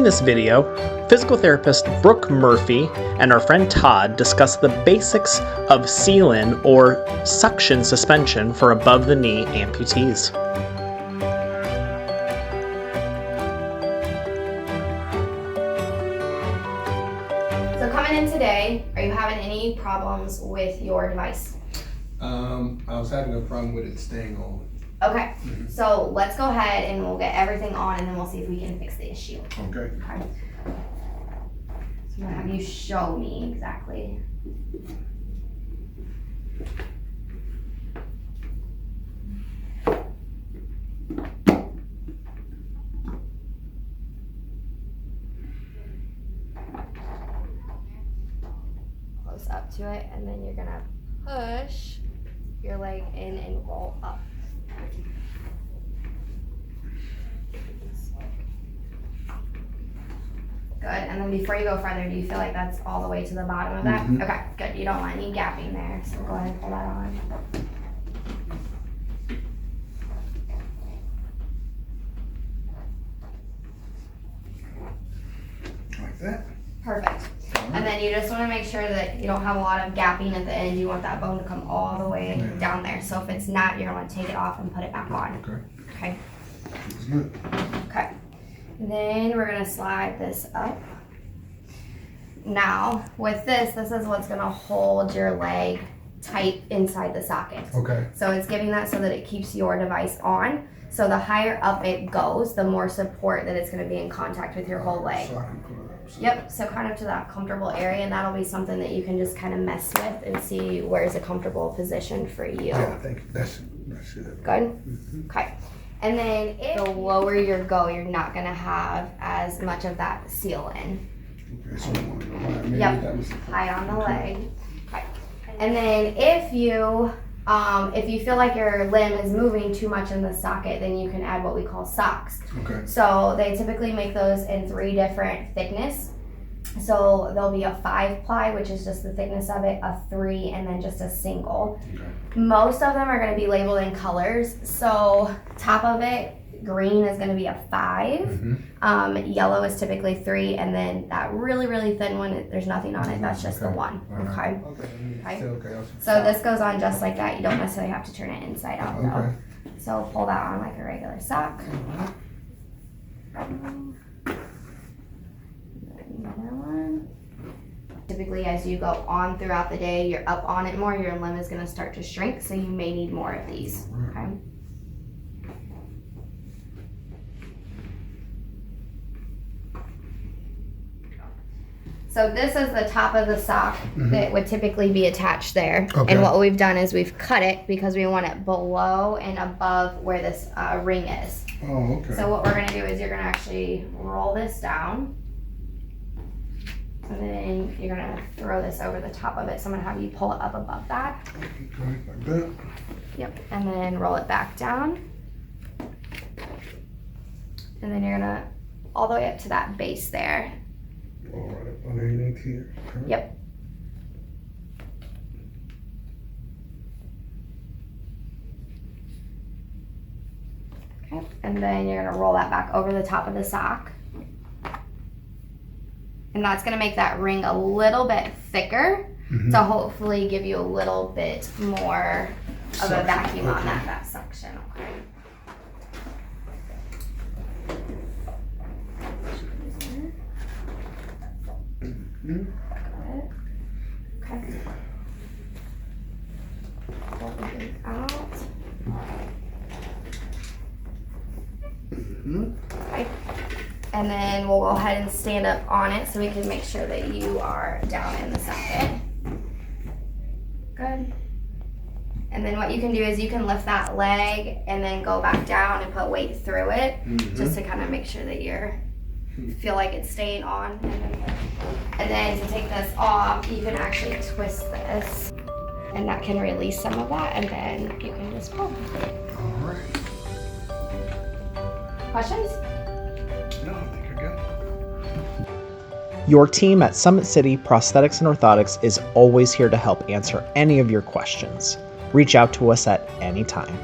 this video, physical therapist Brooke Murphy and our friend Todd discuss the basics of seal-in or suction suspension for above-the-knee amputees. So coming in today, are you having any problems with your device? I was having a problem with it staying on. Okay, so let's go ahead and we'll get everything on and then we'll see if we can fix the issue. Okay. Okay. So I'm gonna have you show me exactly. Close up to it, and then you're gonna push your leg in and roll up. Good, and then before you go further, do you feel like that's all the way to the bottom of that? Mhm. Okay, good, you don't want any gapping there, so go ahead and pull that on. Like that. Perfect. And then you just want to make sure that you don't have a lot of gapping at the end. You want that bone to come all the way down there. So if it's not, you're going to take it off and put it back on. Okay. Okay. It's good. Okay. And then we're going to slide this up. Now, with this is what's going to hold your leg tight inside the socket. Okay. So it's giving that so that it keeps your device on. So the higher up it goes, the more support that it's going to be in contact with your whole leg. So I can put it up. Yep, so kind of to that comfortable area, and that'll be something that you can just kind of mess with and see where's a comfortable position for you. Yeah, I think that should. Good? Okay. And then the lower you go, you're not going to have as much of that seal in. Okay, so maybe Yep, that was high on the leg. Okay. And then if you feel like your limb is moving too much in the socket, then you can add what we call socks. Okay. So they typically make those in 3 different thickness. So there'll be a 5-ply, which is just the thickness of it, a 3, and then just a single. Okay. Most of them are going to be labeled in colors. So top of it, green is going to be a 5. Mm-hmm. Yellow is typically 3, and then that really, really thin one, there's nothing on it. That's just the 1. Okay. Okay. So this goes on just like that. You don't necessarily have to turn it inside out though. Okay. So pull that on like a regular sock. Another one. Typically, as you go on throughout the day, you're up on it more, your limb is going to start to shrink, so you may need more of these. Okay. So this is the top of the sock that would typically be attached there. Okay. And what we've done is we've cut it because we want it below and above where this ring is. Oh, okay. So what we're going to do is you're going to actually roll this down. And then you're going to throw this over the top of it. So I'm going to have you pull it up above that. Okay, like that. Yep. And then roll it back down. And then you're going to all the way up to that base there. All right, underneath here. Okay. Yep. Okay. And then you're going to roll that back over the top of the sock. And that's going to make that ring a little bit thicker to hopefully give you a little bit more of a vacuum on that suction. Okay. Okay. Pull the thing out. Okay. And then we'll go ahead and stand up on it so we can make sure that you are down in the socket. Good. And then what you can do is you can lift that leg and then go back down and put weight through it just to kind of make sure that you're feel like it's staying on. And then to take this off, you can actually twist this and that can release some of that, and then you can just pull. All right. Questions? No, I think I got it. Your team at Summit City Prosthetics and Orthotics is always here to help answer any of your questions. Reach out to us at any time.